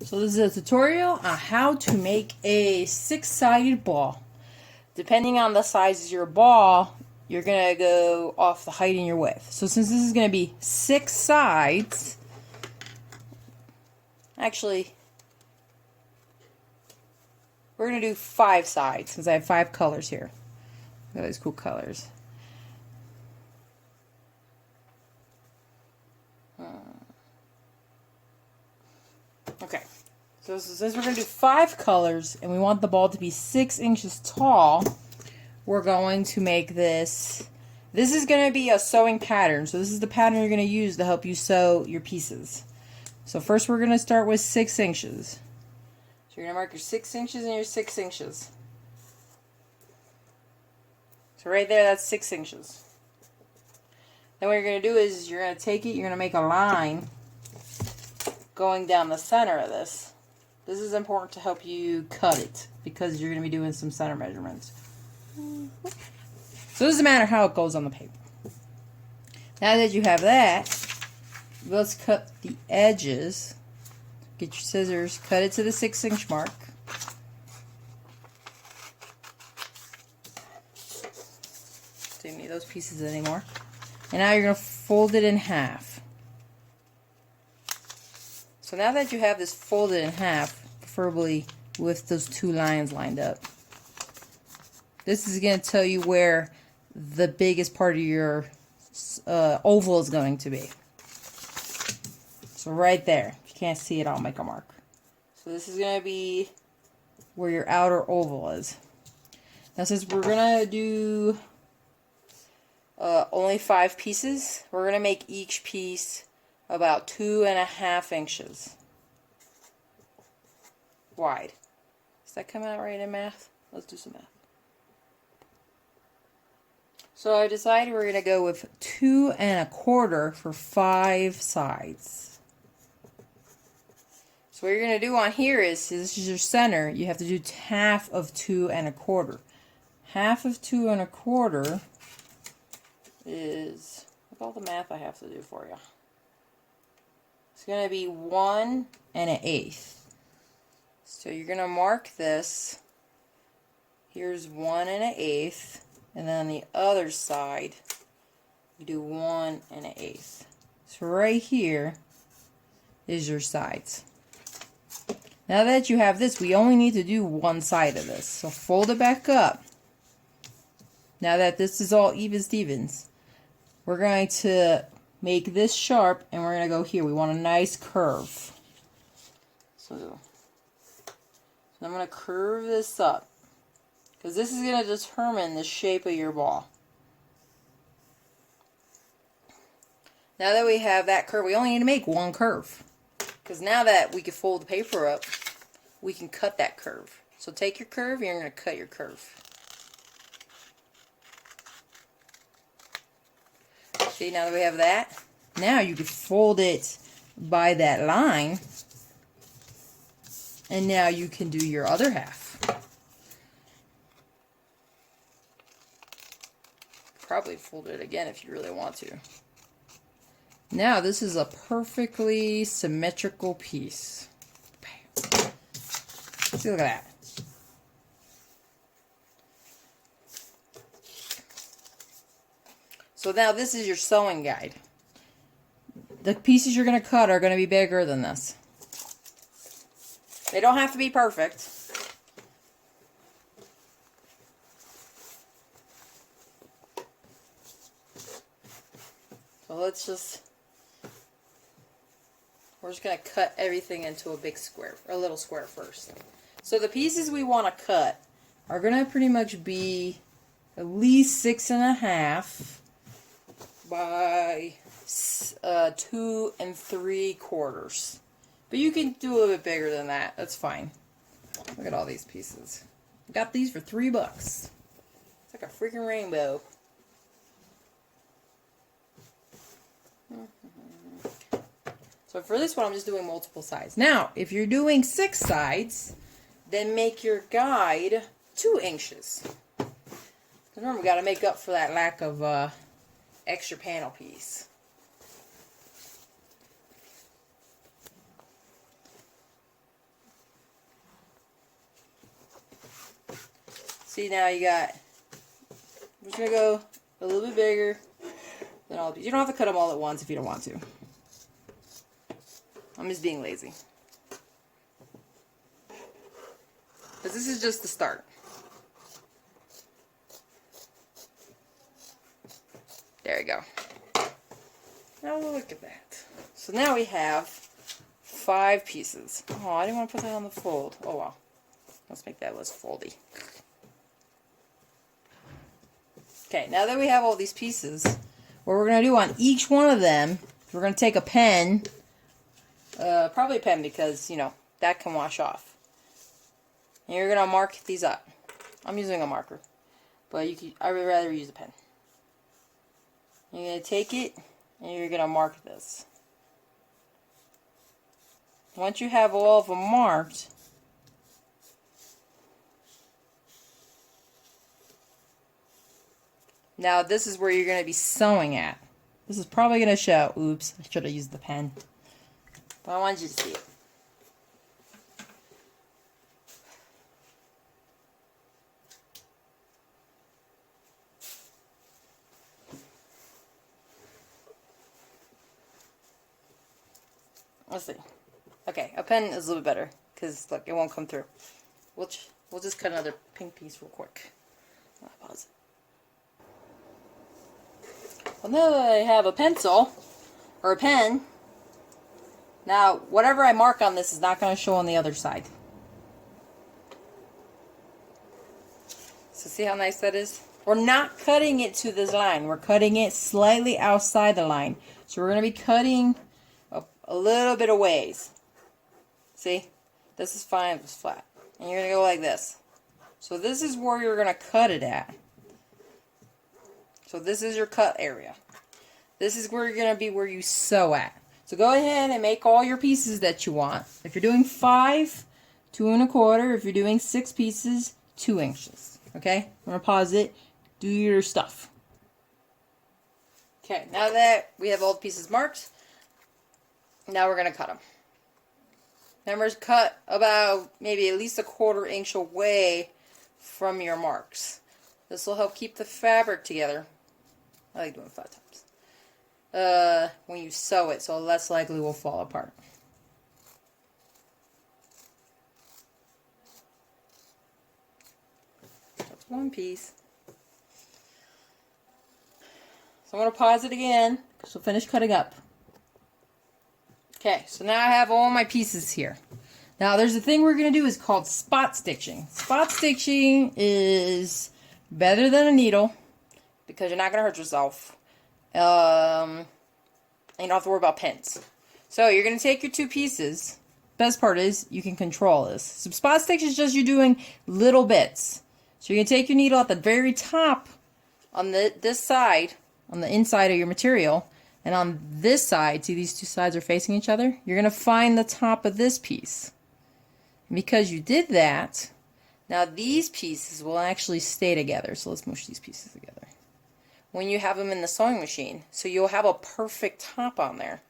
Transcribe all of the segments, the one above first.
So this is a tutorial on how to make a 6-sided ball. Depending on the size of your ball, you're going to go off the height and your width. So since this is going to be 6 sides, actually, we're going to do 5 sides since I have 5 colors here. Look at these cool colors. Okay, so since we're going to do 5 colors and we want the ball to be 6 inches tall, we're going to make this. This is going to be a sewing pattern. So this is the pattern you're going to use to help you sew your pieces. So first we're going to start with 6 inches. So you're going to mark your 6 inches and your 6 inches. So right there, that's 6 inches. Then what you're going to do is you're going to take it, you're going to make a line going down the center of this. This is important to help you cut it because you're going to be doing some center measurements. So it doesn't matter how it goes on the paper. Now that you have that, let's cut the edges. Get your scissors, cut it to the 6-inch mark. Don't need those pieces anymore. And now you're going to fold it in half. So now that you have this folded in half, preferably with those 2 lines lined up, this is going to tell you where the biggest part of your oval is going to be. So right there. If you can't see it, I'll make a mark. So this is going to be where your outer oval is. Now since we're going to do only 5 pieces, we're going to make each piece about 2.5 inches wide. Does that come out right in math? Let's do some math. So I decided we're going to go with 2 1/4 for 5 sides. So what you're going to do on here is, this is your center, you have to do half of 2 1/4. Half of 2 1/4 is, look at all the math I have to do for you. It's going to be 1 1/8. So you're going to mark this. Here's 1 1/8. And then on the other side, you do 1 1/8. So right here is your sides. Now that you have this, we only need to do one side of this. So fold it back up. Now that this is all even Stevens, we're going to make this sharp and we're going to go here. We want a nice curve. So I'm going to curve this up, because this is going to determine the shape of your ball. Now that we have that curve, we only need to make one curve. Because now that we can fold the paper up, we can cut that curve. So take your curve and you're going to cut your curve. See, now that we have that, now you can fold it by that line. And now you can do your other half. Probably fold it again if you really want to. Now this is a perfectly symmetrical piece. See, look at that. So now this is your sewing guide. The pieces you're going to cut are going to be bigger than this. They don't have to be perfect. So we're just going to cut everything into a big square, or a little square first. So the pieces we want to cut are going to pretty much be at least 6.5 by 2 3/4. But you can do a little bit bigger than that. That's fine. Look at all these pieces. Got these for $3. It's like a freaking rainbow. So for this one, I'm just doing multiple sides. Now, if you're doing 6 sides, then make your guide 2 inches. Remember, we got to make up for that lack of extra panel piece. See, now you got, I'm just going to go a little bit bigger than all of these. You don't have to cut them all at once if you don't want to. I'm just being lazy. But this is just the start. There you go. Now look at that. So now we have 5 pieces. Oh, I didn't want to put that on the fold. Oh well. Let's make that less foldy. Okay, now that we have all these pieces, what we're going to do on each one of them, we're going to take a pen, probably a pen because, you know, that can wash off. And you're going to mark these up. I'm using a marker, but I would rather use a pen. You're going to take it and you're going to mark this. Once you have all of them marked, now this is where you're going to be sewing at. This is probably going to show. Oops, I should have used the pen. But I wanted you to see it. Let's see. Okay, a pen is a little bit better because look, it won't come through. We'll just cut another pink piece real quick. I'll pause it. Well, now that I have a pencil or a pen, now whatever I mark on this is not going to show on the other side. So see how nice that is? We're not cutting it to this line. We're cutting it slightly outside the line. So we're going to be cutting a little bit of ways. See? This is fine, it's flat. And you're going to go like this. So this is where you're going to cut it at. So this is your cut area. This is where you're going to be where you sew at. So go ahead and make all your pieces that you want. If you're doing 5, 2 1/4. If you're doing 6 pieces, 2 inches. Okay? I'm going to pause it. Do your stuff. Okay, now that we have all the pieces marked, now we're going to cut them. Remember to cut about maybe at least 1/4 inch away from your marks. This will help keep the fabric together. I like doing 5 times. When you sew it, so less likely will fall apart. That's one piece. So I'm going to pause it again because we'll finish cutting up. Okay, so now I have all my pieces here. Now there's a thing we're going to do is called spot stitching. Spot stitching is better than a needle because you're not going to hurt yourself. And you don't have to worry about pins. So you're going to take your 2 pieces. Best part is you can control this. So spot stitch is just you doing little bits. So you're going to take your needle at the very top on this side, on the inside of your material. And on this side, see these 2 sides are facing each other? You're going to find the top of this piece. And because you did that, now these pieces will actually stay together. So let's mush these pieces together. When you have them in the sewing machine, so you'll have a perfect top on there.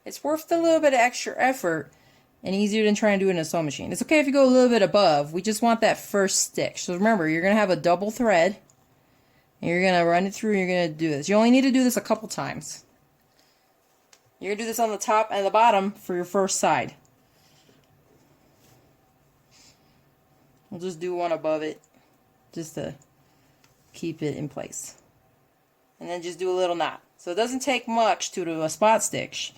It's worth a little bit of extra effort and easier than trying to do it in a sewing machine. It's okay if you go a little bit above. We just want that first stitch. So remember, you're going to have a double thread. And you're going to run it through and you're going to do this. You only need to do this a couple times. You're going to do this on the top and the bottom for your first side. We'll just do one above it just to keep it in place. And then just do a little knot. So it doesn't take much to do a spot stitch.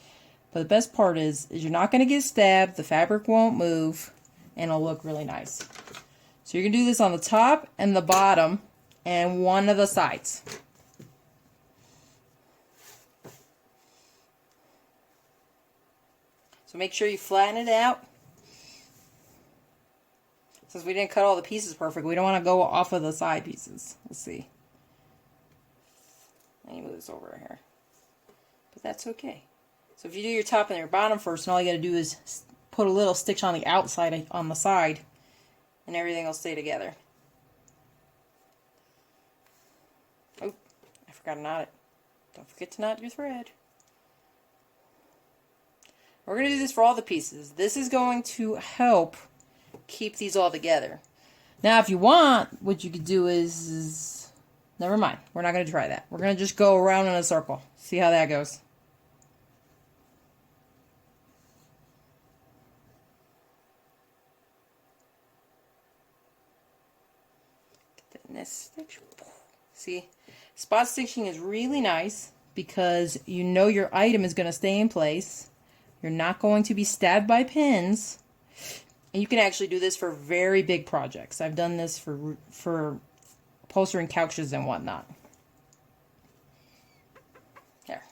But the best part is you're not going to get stabbed, the fabric won't move, and it'll look really nice. So you're going to do this on the top and the bottom and one of the sides. So make sure you flatten it out. Since we didn't cut all the pieces perfect, we don't want to go off of the side pieces. Let's see. Let me move this over here. But that's okay. So if you do your top and your bottom first, and all you got to do is put a little stitch on the outside, on the side, and everything will stay together. Oh, I forgot to knot it. Don't forget to knot your thread. We're going to do this for all the pieces. This is going to help keep these all together. Now, if you want, what you could do is never mind. We're not going to try that. We're going to just go around in a circle. See how that goes. Get that nest stitch. See, spot stitching is really nice because you know your item is going to stay in place. You're not going to be stabbed by pins. And you can actually do this for very big projects. I've done this for upholstering couches and whatnot. There.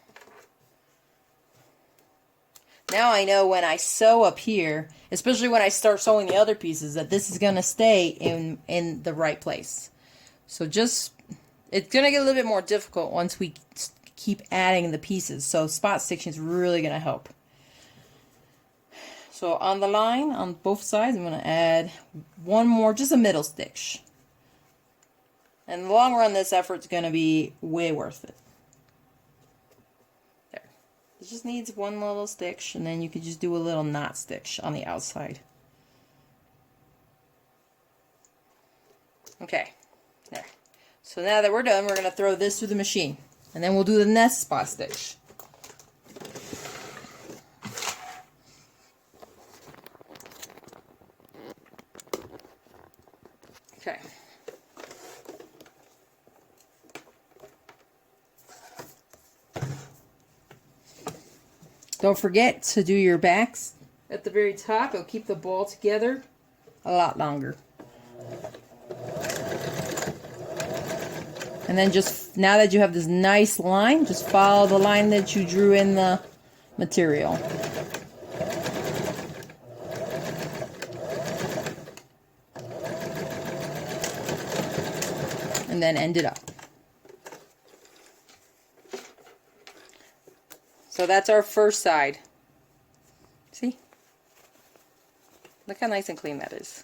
Now I know when I sew up here, especially when I start sewing the other pieces, that this is going to stay in the right place. So just, it's going to get a little bit more difficult once we keep adding the pieces. So spot stitching is really going to help. So on the line, on both sides, I'm going to add one more, just a middle stitch. And in the long run, this effort's going to be way worth it. There. It just needs one little stitch, and then you could just do a little knot stitch on the outside. Okay, there. So now that we're done, we're going to throw this through the machine. And then we'll do the next spot stitch. Okay. Don't forget to do your backs at the very top. It'll keep the ball together a lot longer. And then just, now that you have this nice line, just follow the line that you drew in the material. And then end it up. So that's our first side. See? Look how nice and clean that is.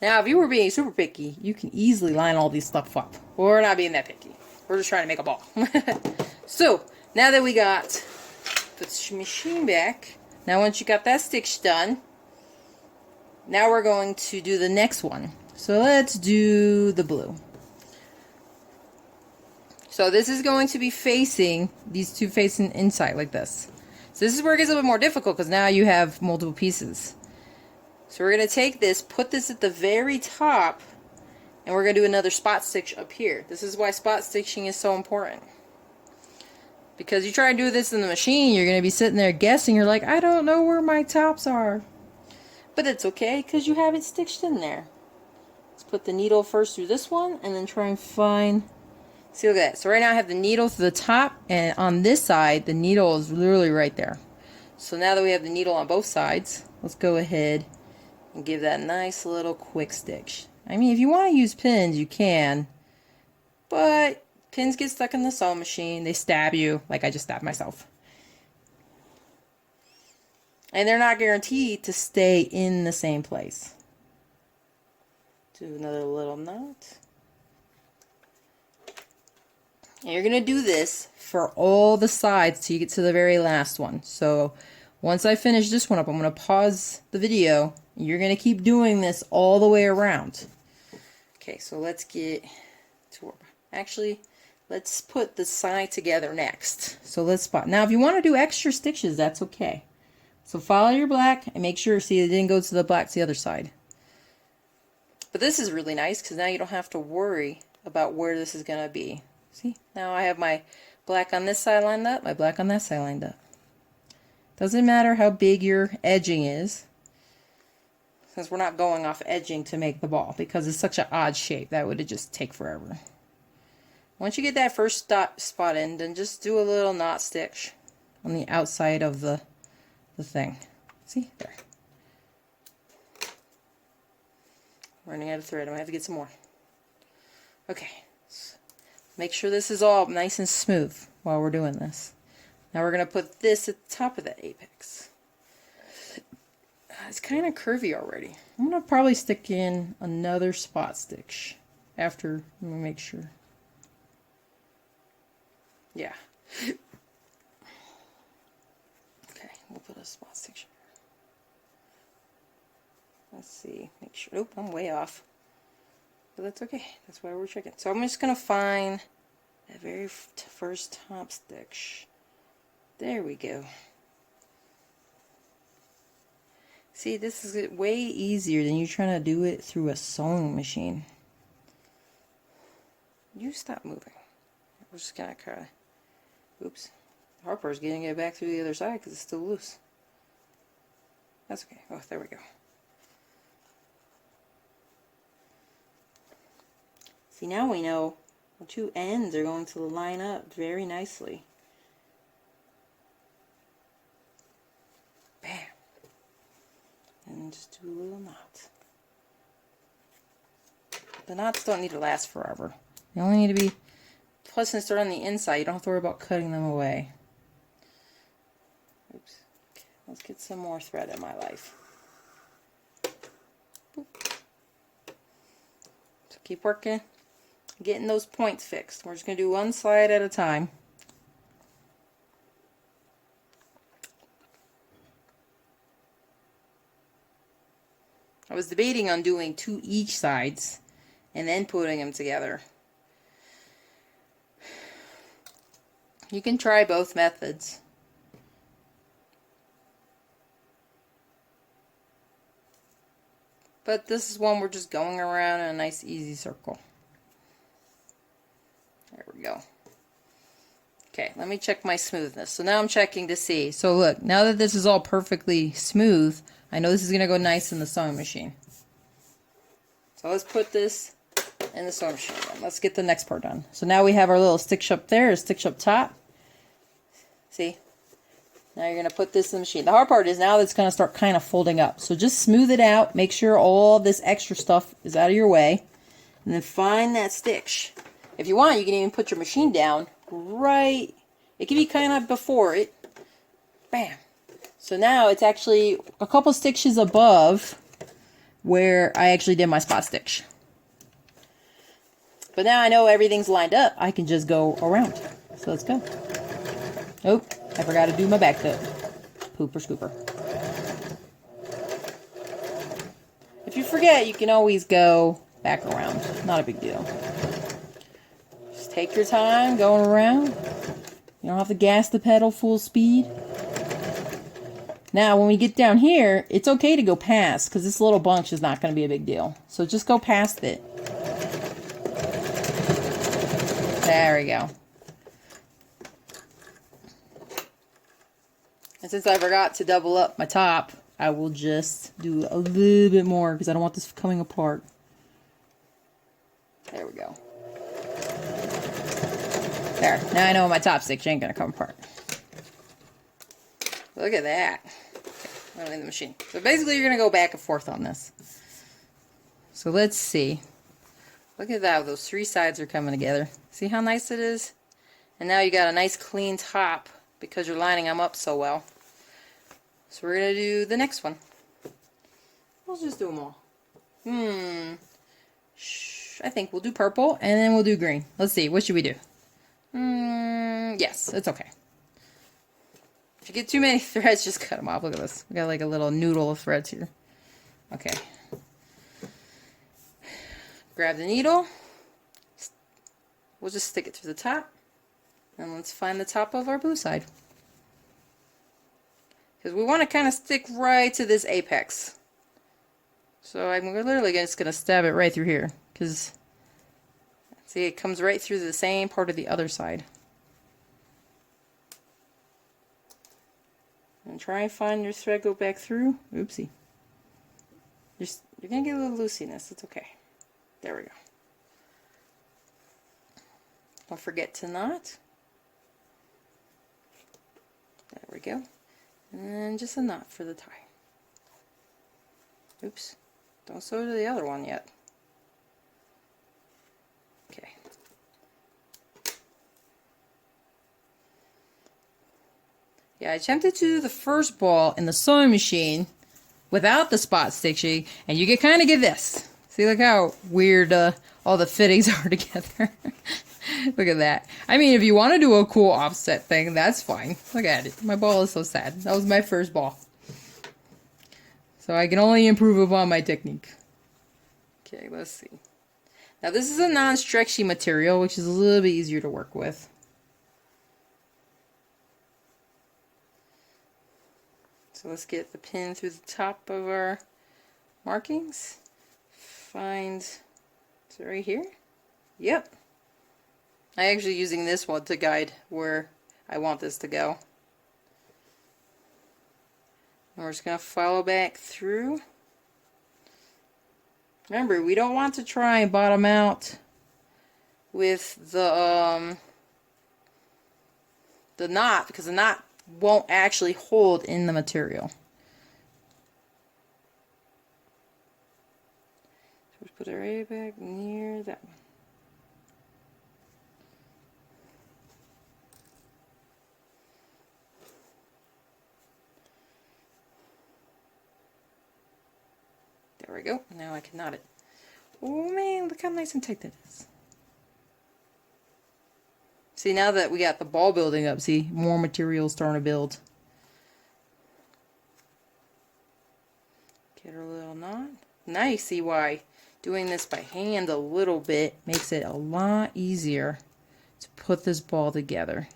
Now, if you were being super picky, you can easily line all these stuff up. We're not being that picky. We're just trying to make a ball. So, now that we got the machine back, now once you got that stitch done, now we're going to do the next one. So let's do the blue. So this is going to be facing, these two facing inside like this. So this is where it gets a little bit more difficult because now you have multiple pieces. So we're going to take this, put this at the very top, and we're going to do another spot stitch up here. This is why spot stitching is so important. Because you try and do this in the machine, you're going to be sitting there guessing. You're like, I don't know where my tops are. But it's okay because you have it stitched in there. Let's put the needle first through this one and then try and find... See, look at that. So right now I have the needle to the top, and on this side, the needle is literally right there. So now that we have the needle on both sides, let's go ahead and give that nice little quick stitch. I mean, if you want to use pins, you can, but pins get stuck in the sewing machine. They stab you, like I just stabbed myself. And they're not guaranteed to stay in the same place. Do another little knot. And you're going to do this for all the sides till you get to the very last one. So once I finish this one up, I'm going to pause the video. And you're going to keep doing this all the way around. Okay, so let's get to... Actually, let's put the side together next. So let's spot. Now, if you want to do extra stitches, that's okay. So follow your black and make sure, see, it didn't go to the black to the other side. But this is really nice because now you don't have to worry about where this is going to be. See, now I have my black on this side lined up, my black on that side lined up. Doesn't matter how big your edging is, because we're not going off edging to make the ball, because it's such an odd shape. That would just take forever. Once you get that first spot in, then just do a little knot stitch on the outside of the thing. See, there. Running out of thread. I'm going to have to get some more. Okay. Make sure this is all nice and smooth while we're doing this. Now we're going to put this at the top of the apex. It's kind of curvy already. I'm going to probably stick in another spot stitch after. Let me make sure. Yeah. Okay, we'll put a spot stitch here. Let's see. Make sure. Oop, I'm way off. But that's okay. That's why we're checking. So I'm just going to find that very first top stitch. There we go. See, this is way easier than you trying to do it through a sewing machine. You stop moving. We're just going to kind of... Oops. Harper's getting it back through the other side because it's still loose. That's okay. Oh, there we go. See, now we know the two ends are going to line up very nicely. Bam. And just do a little knot. The knots don't need to last forever. They only need to be... Plus, since they're on the inside, you don't have to worry about cutting them away. Oops. Okay, let's get some more thread in my life. Boop. So keep working, getting those points fixed. We're just going to do one side at a time. I was debating on doing 2 each sides and then putting them together. You can try both methods. But this is one we're just going around in a nice easy circle. There we go. Okay, let me check my smoothness. So now I'm checking to see. So look, now that this is all perfectly smooth, I know this is going to go nice in the sewing machine. So let's put this in the sewing machine again. Let's get the next part done. So now we have our little stitch up there, a stitch up top. See? Now you're going to put this in the machine. The hard part is now it's going to start kind of folding up. So just smooth it out. Make sure all this extra stuff is out of your way. And then find that stitch. If you want, you can even put your machine down right. It can be kind of before it. Bam. So now it's actually a couple stitches above where I actually did my spot stitch. But now I know everything's lined up. I can just go around. So let's go. Oh, I forgot to do my back foot. Pooper scooper. If you forget, you can always go back around. Not a big deal. Just take your time going around. You don't have to gas the pedal full speed. Now, when we get down here, it's okay to go past because this little bunch is not going to be a big deal. So just go past it. There we go. And since I forgot to double up my top, I will just do a little bit more because I don't want this coming apart. There we go. There. Now I know my top stitch ain't going to come apart. Look at that. Okay, I'm in the machine. So basically you're going to go back and forth on this. So let's see. Look at that. Those 3 sides are coming together. See how nice it is? And now you got a nice clean top because you're lining them up so well. So we're going to do the next one. Let's just do them all. I think we'll do purple and then we'll do green. Let's see. What should we do? Yes, it's okay. If you get too many threads, just cut them off. Look at this. We got like a little noodle of threads here. Okay. Grab the needle. We'll just stick it through the top. And let's find the top of our blue side. Because we want to kind of stick right to this apex. So I'm literally just going to stab it right through here. Because, see, it comes right through the same part of the other side. And try and find your thread, go back through. Oopsie. You're going to get a little loosiness. It's okay. There we go. Don't forget to knot. There we go. And just a knot for the tie. Oops. Don't sew to the other one yet. Okay. Yeah, I attempted to do the first ball in the sewing machine without the spot stitching, and you kind of get this. See, look how weird all the fittings are together. Look at that. I mean, if you want to do a cool offset thing, that's fine. Look at it. My ball is so sad. That was my first ball. So I can only improve upon my technique. Okay, let's see. Now this is a non-stretchy material, which is a little bit easier to work with. So let's get the pin through the top of our markings. Find, is it right here? Yep. I'm actually using this one to guide where I want this to go. And we're just going to follow back through. Remember, we don't want to try and bottom out with the knot, because the knot won't actually hold in the material. So put it right back near that one. There we go. Now I can knot it. Oh man, look how nice and tight that is. See, now that we got the ball building up, see, more material starting to build. Get our little knot. Now you see why doing this by hand a little bit makes it a lot easier to put this ball together.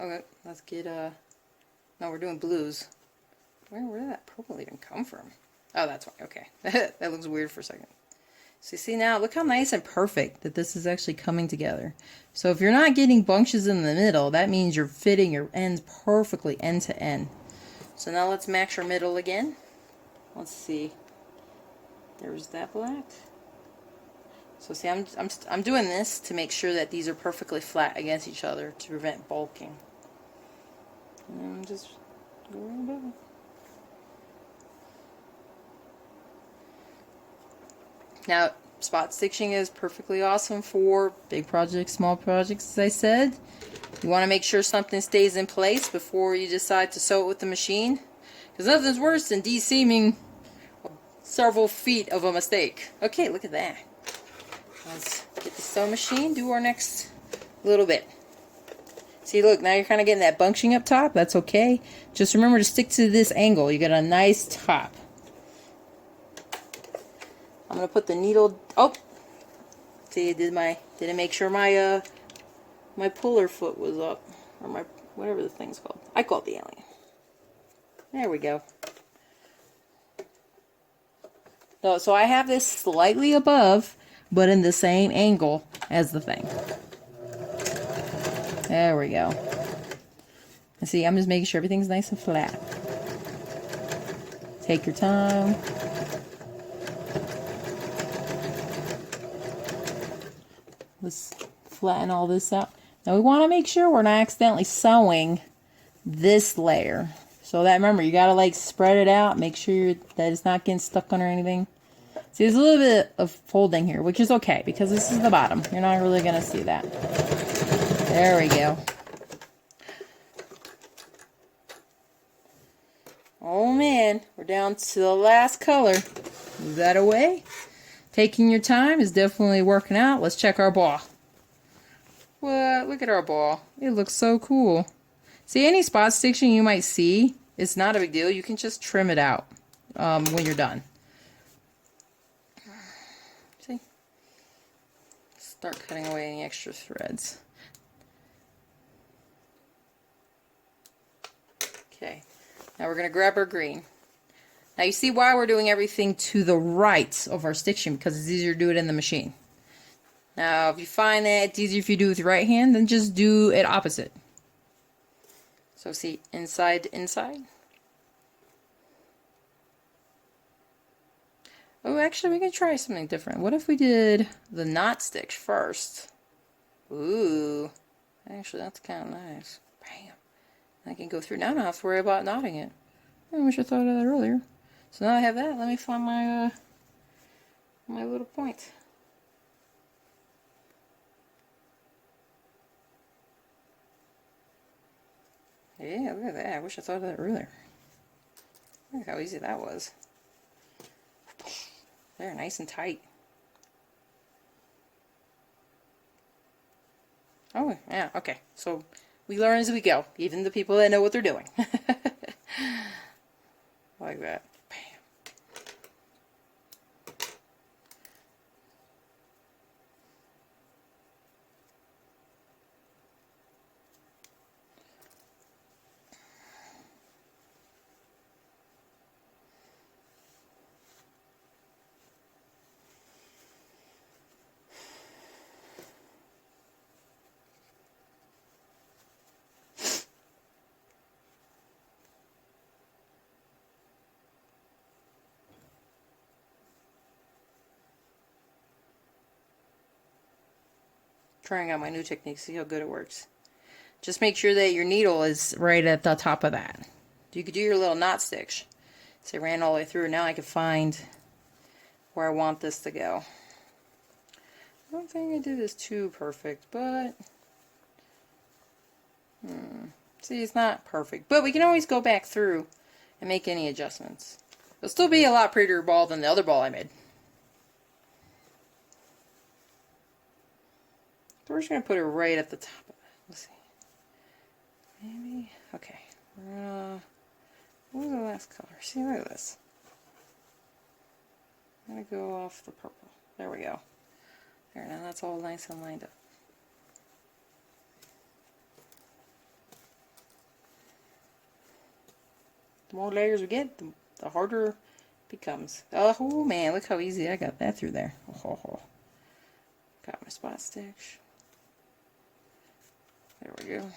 Okay, let's get, no, we're doing blues. Where did that purple even come from? Oh, that's why. Okay. That looks weird for a second. So you see now, look how nice and perfect that this is actually coming together. So if you're not getting bunches in the middle, that means you're fitting your ends perfectly end to end. So now let's match our middle again. Let's see. There's that black. So see, I'm doing this to make sure that these are perfectly flat against each other to prevent bulking. And just go right above it. Now, spot stitching is perfectly awesome for big projects, small projects, as I said. You want to make sure something stays in place before you decide to sew it with the machine. Because nothing's worse than de-seaming several feet of a mistake. Okay, look at that. Let's get the sewing machine, do our next little bit. See, look, now you're kind of getting that bunching up top. That's okay. Just remember to stick to this angle. You get a nice top. I'm gonna put the needle. Oh, see, didn't make sure my my puller foot was up, or my whatever the thing's called. I call it the alien. There we go. So I have this slightly above, but in the same angle as the thing. There we go. And see, I'm just making sure everything's nice and flat. Take your time. Let's flatten all this out. Now we want to make sure we're not accidentally sewing this layer. So that, remember, you got to like spread it out. Make sure that it's not getting stuck on or anything. See, there's a little bit of folding here, which is okay because this is the bottom. You're not really going to see that. There we go. Oh man, we're down to the last color. Is that away? Taking your time is definitely working out. Let's check our ball. What? Look at our ball. It looks so cool. See, any spot stitching you might see, it's not a big deal. You can just trim it out when you're done. See? Start cutting away any extra threads. Okay. Now we're going to grab our green. Now you see why we're doing everything to the right of our stitching, because it's easier to do it in the machine. Now if you find that it's easier if you do it with your right hand, then just do it opposite. So see, inside to inside. Oh, actually we can try something different. What if we did the knot stitch first? Ooh, actually that's kind of nice. Bam. I can go through. Now I don't have to worry about knotting it. I wish I thought of that earlier. So now I have that. Let me find my my little point. Yeah, look at that. I wish I thought of that earlier. Look how easy that was. They're nice and tight. Oh, yeah, okay. So we learn as we go, even the people that know what they're doing. like that. Bam. Trying out my new technique, see how good it works. Just make sure that your needle is right at the top of that. You could do your little knot stitch. So I ran all the way through. Now I can find where I want this to go. I don't think I did this too perfect, but see, it's not perfect. But we can always go back through and make any adjustments. It'll still be a lot prettier ball than the other ball I made. So we're just going to put it right at the top of it. Let's see. Maybe, okay. We're gonna, what was the last color? See, look at this. I'm going to go off the purple. There we go. There, now that's all nice and lined up. The more layers we get, the harder it becomes. Oh man, look how easy I got that through there. Oh. Got my spot stitch. There we go.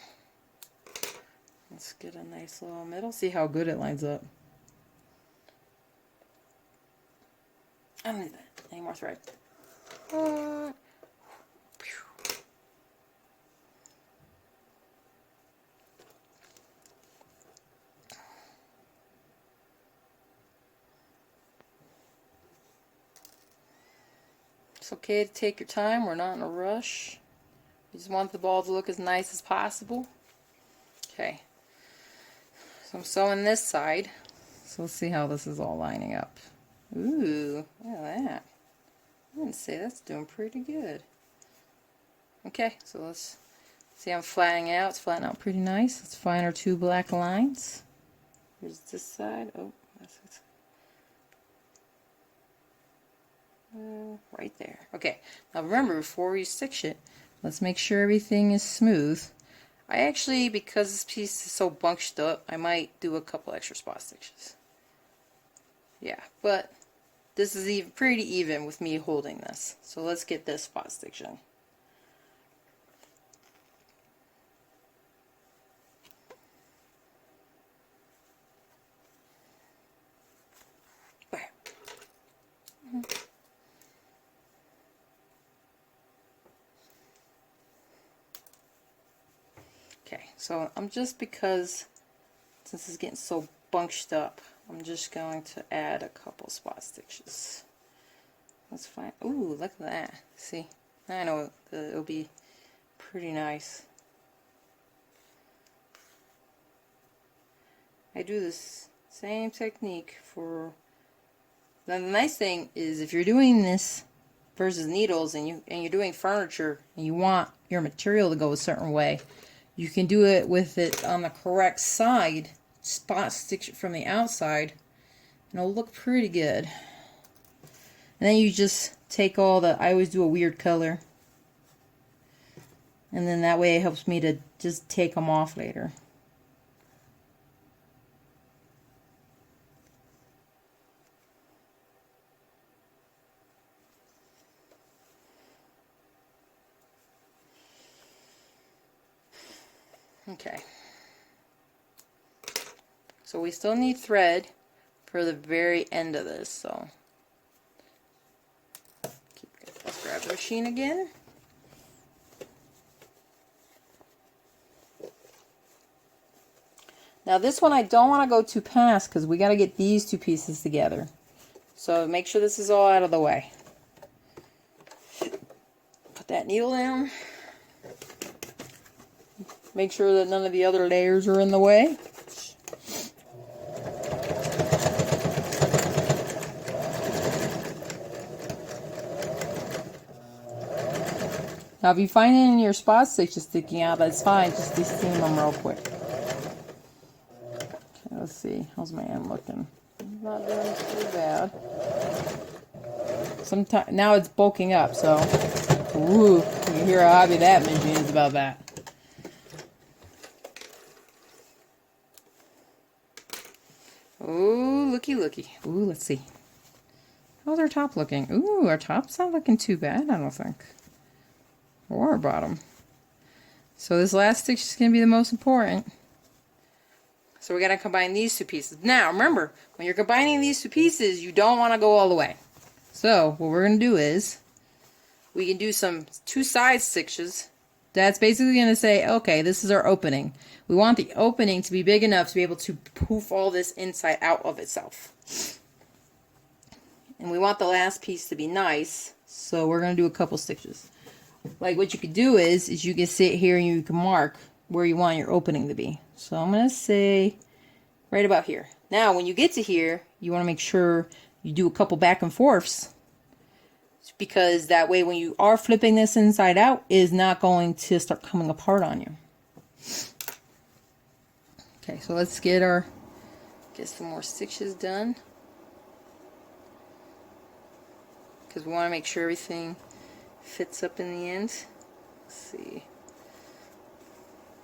Let's get a nice little middle. See how good it lines up. I don't need that. Any more thread. It's okay to take your time. We're not in a rush. You just want the ball to look as nice as possible. Okay. So I'm sewing this side. So let's see how this is all lining up. Ooh, look at that. I wouldn't say that's doing pretty good. Okay, so let's see, I'm flattening out. It's flattening out pretty nice. Let's find our two black lines. Here's this side. Oh, that's it. Right there. Okay, now remember, before we stitch it, let's make sure everything is smooth. I actually, because this piece is so bunched up, I might do a couple extra spot stitches. Yeah, but this is pretty even with me holding this. So let's get this spot stitch in. Okay, so I'm just, because since it's getting so bunched up, I'm just going to add a couple spot stitches. Let's find, ooh, look at that. See, I know it'll be pretty nice. I do this same technique for, now the nice thing is if you're doing this versus needles and you're doing furniture and you want your material to go a certain way, you can do it with it on the correct side, spot stitch it from the outside, and it'll look pretty good. And then you just take all the, I always do a weird color, and then that way it helps me to just take them off later. Okay, so we still need thread for the very end of this, so let's grab the machine again. Now this one I don't want to go too past because we got to get these two pieces together. So make sure this is all out of the way. Put that needle down. Make sure that none of the other layers are in the way. Now if you find any of your spot stitches sticking out, that's fine. Just de-seam them real quick. Okay, let's see. How's my end looking? Not doing too bad. Sometimes now it's bulking up, so ooh, you can hear how happy that machine is about that. Ooh, looky, looky. Ooh, let's see. How's our top looking? Ooh, our top's not looking too bad, I don't think. Or our bottom. So this last stitch is going to be the most important. So we're going to combine these two pieces. Now, remember, when you're combining these two pieces, you don't want to go all the way. So what we're going to do is, we can do some two side stitches. That's basically going to say, okay, this is our opening. We want the opening to be big enough to be able to poof all this inside out of itself. And we want the last piece to be nice, so we're going to do a couple stitches. Like what you could do is you can sit here and you can mark where you want your opening to be. So I'm going to say right about here. Now when you get to here, you want to make sure you do a couple back and forths, because that way when you are flipping this inside out, it is not going to start coming apart on you. Okay, so let's get some more stitches done, because we want to make sure everything fits up in the end. Let's see.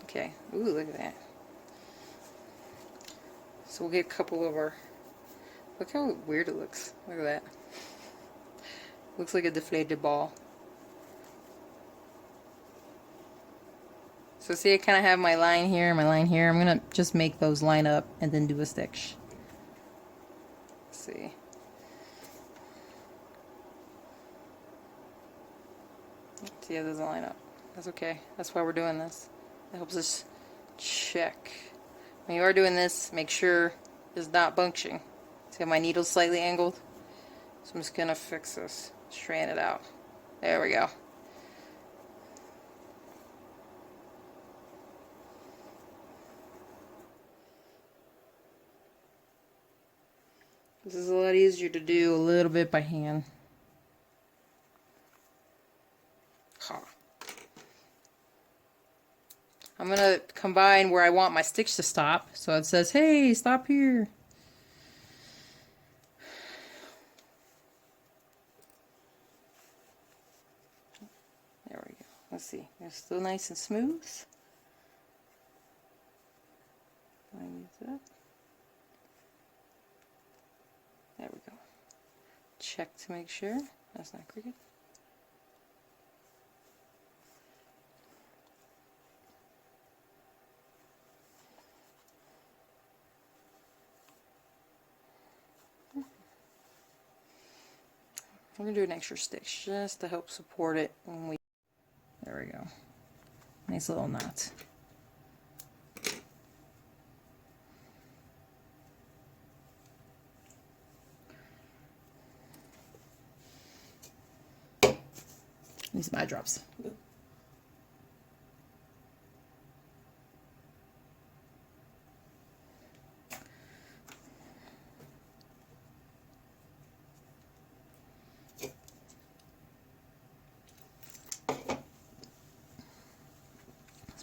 Okay, ooh, look at that. So we'll get a couple of our, look how weird it looks. Look at that. Looks like a deflated ball. So see, I kind of have my line here, my line here. I'm going to just make those line up and then do a stitch. Let's see. See how it doesn't line up. That's okay. That's why we're doing this. It helps us check. When you are doing this, make sure it's not bunching. See how my needle's slightly angled? So I'm just going to fix this. Straighten it out. There we go. This is a lot easier to do a little bit by hand. Huh. I'm going to combine where I want my stitch to stop. So it says, hey, stop here. There we go. Let's see. It's still nice and smooth. Line these up. There we go. Check to make sure that's not crooked. I'm going to do an extra stitch just to help support it when we... There we go. Nice little knot. These are my drops.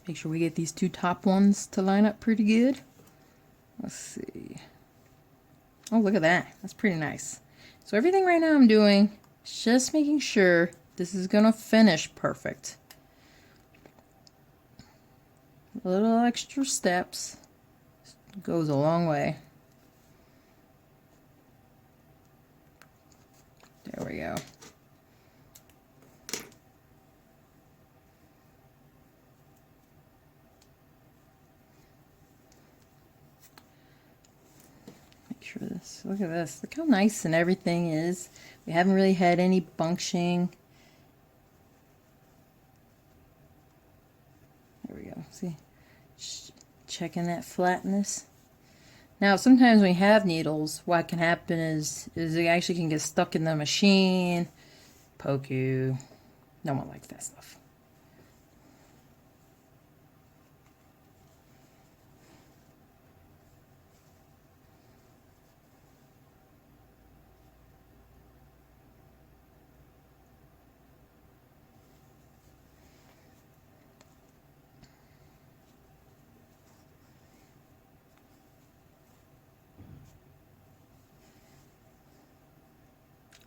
Make sure we get these two top ones to line up pretty good. Let's see. Oh, look at that. That's pretty nice. So everything right now I'm doing is just making sure this is gonna finish perfect. Little extra steps goes a long way. There we go. This. Look at this. Look how nice and everything is. We haven't really had any bunching. There we go. See? Checking that flatness. Now, sometimes when you have needles, what can happen is it actually can get stuck in the machine, poke you. No one likes that stuff.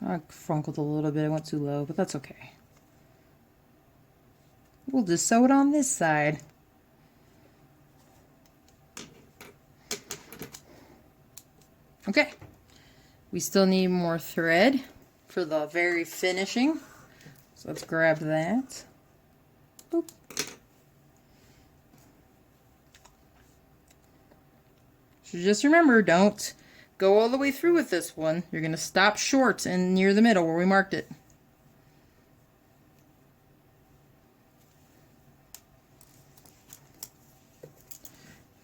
I crunkled a little bit. I went too low, but that's okay. We'll just sew it on this side. Okay. We still need more thread for the very finishing. So let's grab that. Boop. So just remember, don't go all the way through with this one. You're going to stop short and near the middle where we marked it.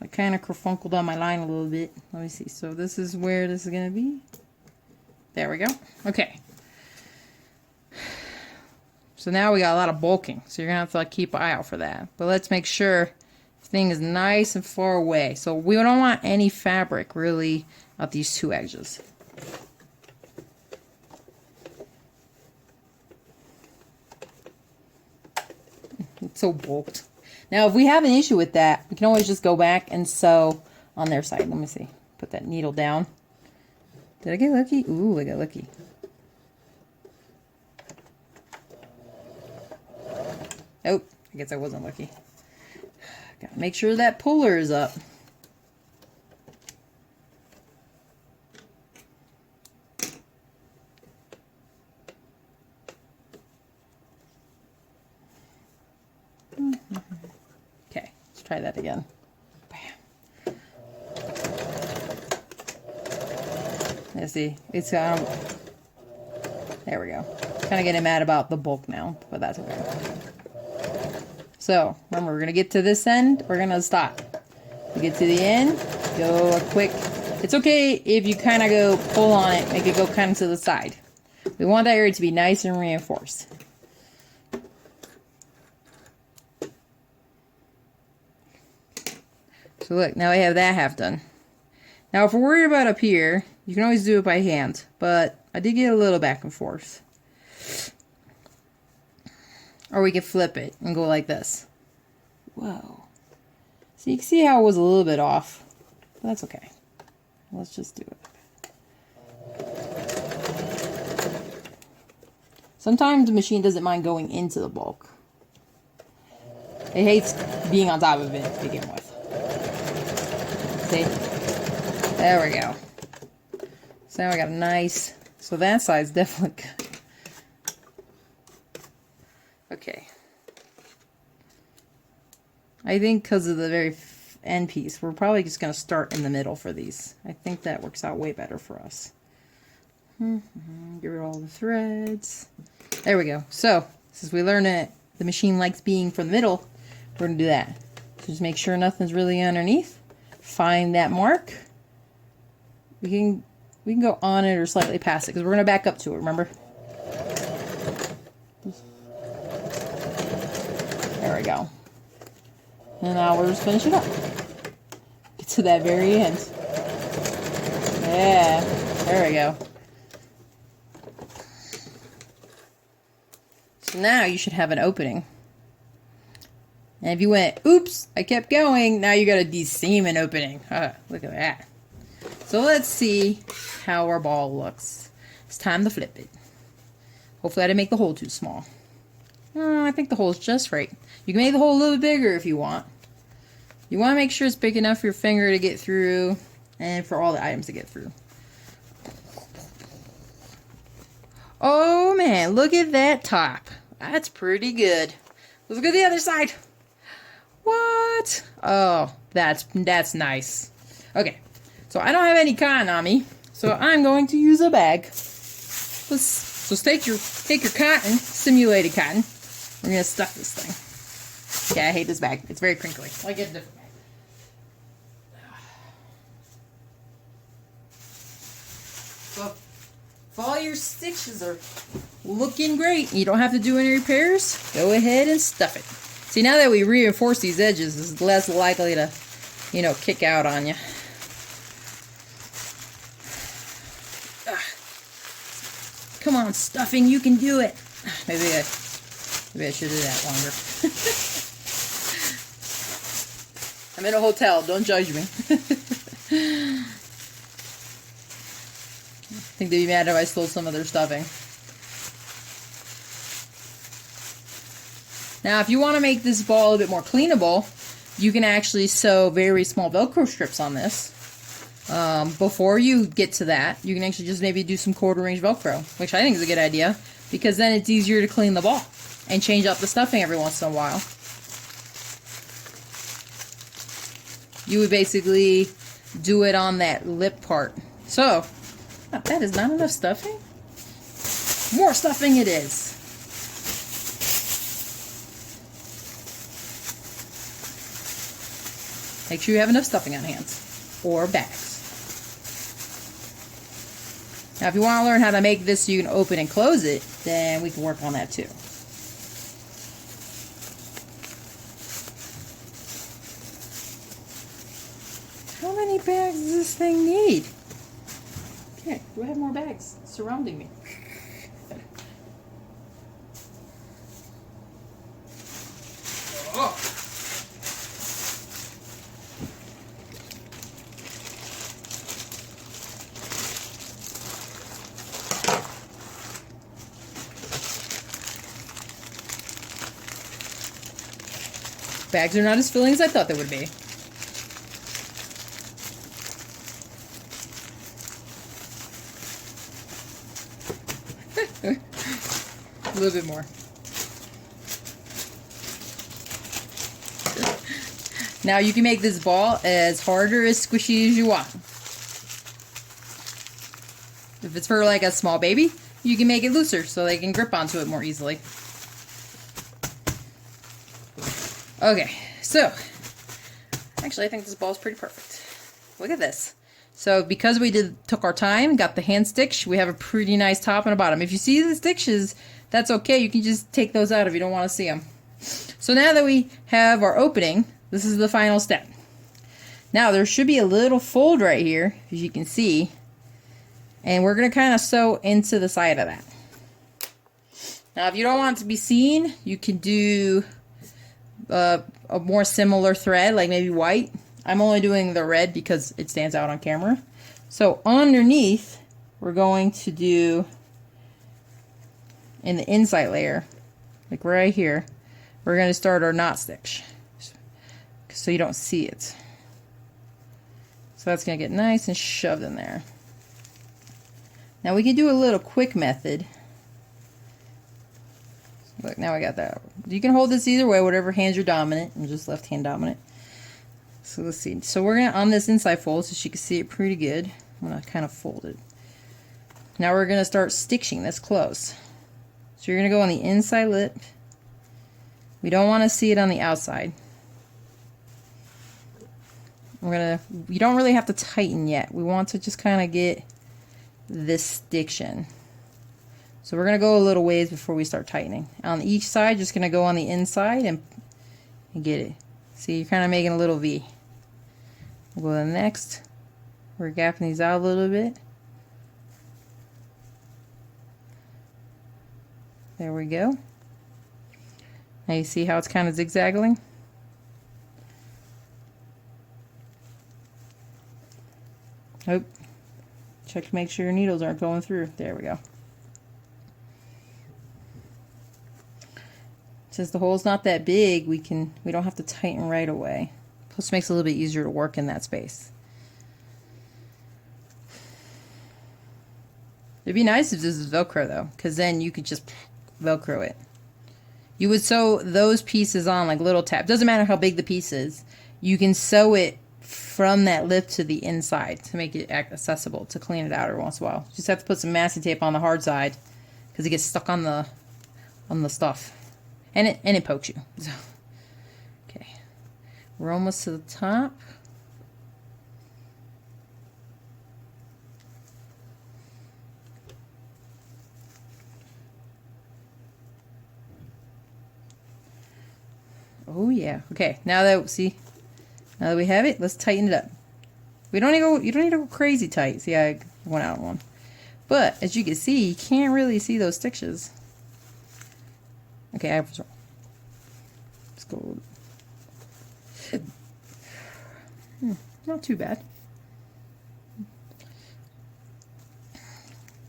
I kind of kerfunkled on my line a little bit. Let me see. So this is where this is going to be. There we go. Okay. So now we got a lot of bulking. So you're going to have to like keep an eye out for that. But let's make sure the thing is nice and far away. So we don't want any fabric really at these two edges. It's so bulked. Now, if we have an issue with that, we can always just go back and sew on their side. Let me see. Put that needle down. Did I get lucky? Ooh, I got lucky. Oh, I guess I wasn't lucky. Gotta make sure that puller is up. Okay, let's try that again. Bam. Let's see. It's there we go. Kind of getting mad about the bulk now, but that's okay. So remember, we're gonna get to this end. We're gonna stop. You get to the end. Go a quick. It's okay if you kind of go pull on it, make it go kind of to the side. We want that area to be nice and reinforced. So look, now I have that half done. Now if we're worried about up here, you can always do it by hand, but I did get a little back and forth. Or we could flip it and go like this. Whoa. So you can see how it was a little bit off, but that's okay. Let's just do it. Sometimes the machine doesn't mind going into the bulk. It hates being on top of it to begin with. See? There we go. So now I got a nice, so that side's definitely good. Okay. I think because of the very end piece, we're probably just going to start in the middle for these. I think that works out way better for us. Get rid of all the threads. There we go. So, since we learned that the machine likes being from the middle, we're going to do that. So just make sure nothing's really underneath. Find that mark. We can go on it or slightly past it because we're going to back up to it, remember? There we go. And now we'll just finish it up. Get to that very end. Yeah, there we go. So now you should have an opening. And if you went, oops, I kept going, now you got a de-seam an opening. Look at that. So let's see how our ball looks. It's time to flip it. Hopefully I didn't make the hole too small. I think the hole's just right. You can make the hole a little bit bigger if you want. You want to make sure it's big enough for your finger to get through and for all the items to get through. Oh man, look at that top. That's pretty good. Let's go to the other side. What? Oh, that's nice. Okay, so I don't have any cotton on me, so I'm going to use a bag. So take your cotton, simulated cotton. We're gonna stuff this thing. Yeah, I hate this bag. It's very crinkly. I'll get a different bag. So, if all your stitches are looking great, you don't have to do any repairs, go ahead and stuff it. See, now that we reinforce these edges, it's less likely to, kick out on you. Come on, stuffing, you can do it. Maybe I should do that longer. I'm in a hotel, don't judge me. I think they'd be mad if I stole some of their stuffing. Now, if you want to make this ball a little bit more cleanable, you can actually sew very small Velcro strips on this. Before you get to that, you can actually just maybe do some quarter-inch Velcro, which I think is a good idea, because then it's easier to clean the ball and change up the stuffing every once in a while. You would basically do it on that lip part. So, that is not enough stuffing. More stuffing it is. Make sure you have enough stuffing on hands or bags. Now, if you want to learn how to make this so you can open and close it, then we can work on that too. How many bags does this thing need? Okay, do I have more bags surrounding me? Oh. Bags are not as filling as I thought they would be. A little bit more. Now you can make this ball as hard or as squishy as you want. If it's for like a small baby, you can make it looser so they can grip onto it more easily. Okay, so actually I think this ball is pretty perfect. Look at this. So because we took our time, got the hand stitch, we have a pretty nice top and a bottom. If you see the stitches, that's okay. You can just take those out if you don't want to see them. So now that we have our opening, this is the final step. Now there should be a little fold right here, as you can see, and we're going to kind of sew into the side of that. Now if you don't want it to be seen, you can do a more similar thread, like maybe white. I'm only doing the red because it stands out on camera. So underneath, we're going to do, in the inside layer, like right here, we're going to start our knot stitch, so you don't see it. So that's going to get nice and shoved in there. Now we can do a little quick method. Look, now I got that. You can hold this either way, whatever hands you're dominant. I'm just left hand dominant. So let's see. So we're going to, on this inside fold, so you can see it pretty good, I'm going to kind of fold it. Now we're going to start stitching this close. So you're going to go on the inside lip. We don't want to see it on the outside. You don't really have to tighten yet. We want to just kind of get this stiction. So we're going to go a little ways before we start tightening. On each side, just going to go on the inside and get it. See, you're kind of making a little V. We'll go to the next. We're gapping these out a little bit. There we go. Now you see how it's kind of zigzagging? Oh, check to make sure your needles aren't going through. There we go. Since the hole's not that big, we don't have to tighten right away. Plus it makes it a little bit easier to work in that space. It'd be nice if this is Velcro though, because then you could just Velcro it. You would sew those pieces on like little tabs. Doesn't matter how big the piece is. You can sew it from that lip to the inside to make it accessible, to clean it out every once in a while. Just have to put some masking tape on the hard side because it gets stuck on the stuff. And it pokes you. So, okay, we're almost to the top. Oh yeah. Okay, now that we have it, let's tighten it up. You don't need to go crazy tight. See, I went out one. But as you can see, you can't really see those stitches. Okay, I was wrong. Let's go. Not too bad.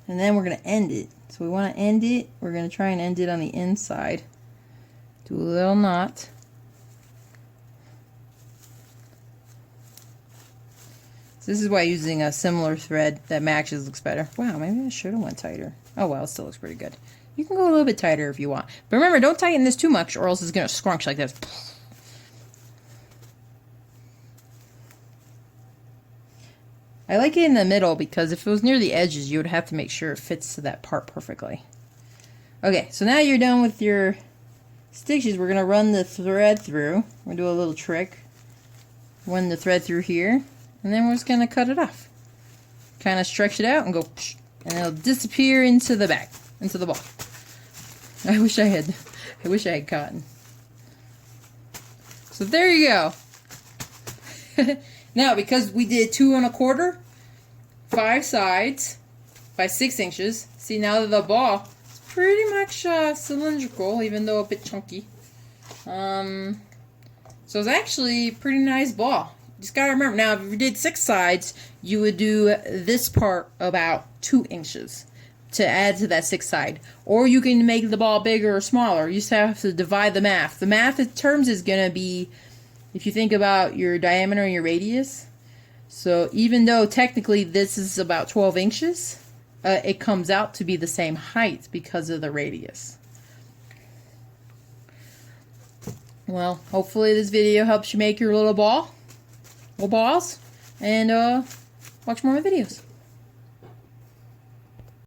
And then we're going to end it. So we want to end it. We're going to try and end it on the inside. Do a little knot. So this is why using a similar thread that matches looks better. Wow, maybe I should have went tighter. Oh well, it still looks pretty good. You can go a little bit tighter if you want. But remember, don't tighten this too much or else it's going to scrunch like this. I like it in the middle because if it was near the edges, you would have to make sure it fits to that part perfectly. Okay, so now you're done with your stitches. We're going to run the thread through. We're going to do a little trick. Run the thread through here, and then we're just going to cut it off. Kind of stretch it out and go, and it'll disappear into the back, into the ball. I wish I had cotton. So there you go. Now, because we did 2 1/4, 5 sides by 6 inches. See, now that the ball is pretty much cylindrical, even though a bit chunky. So it's actually a pretty nice ball. Just gotta remember, now if you did 6 sides, you would do this part about 2 inches to add to that 6th side. Or you can make the ball bigger or smaller. You just have to divide the math. The math in terms is gonna be, if you think about your diameter and your radius, so even though technically this is about 12 inches, it comes out to be the same height because of the radius. Well, hopefully this video helps you make your little balls, and watch more of my videos.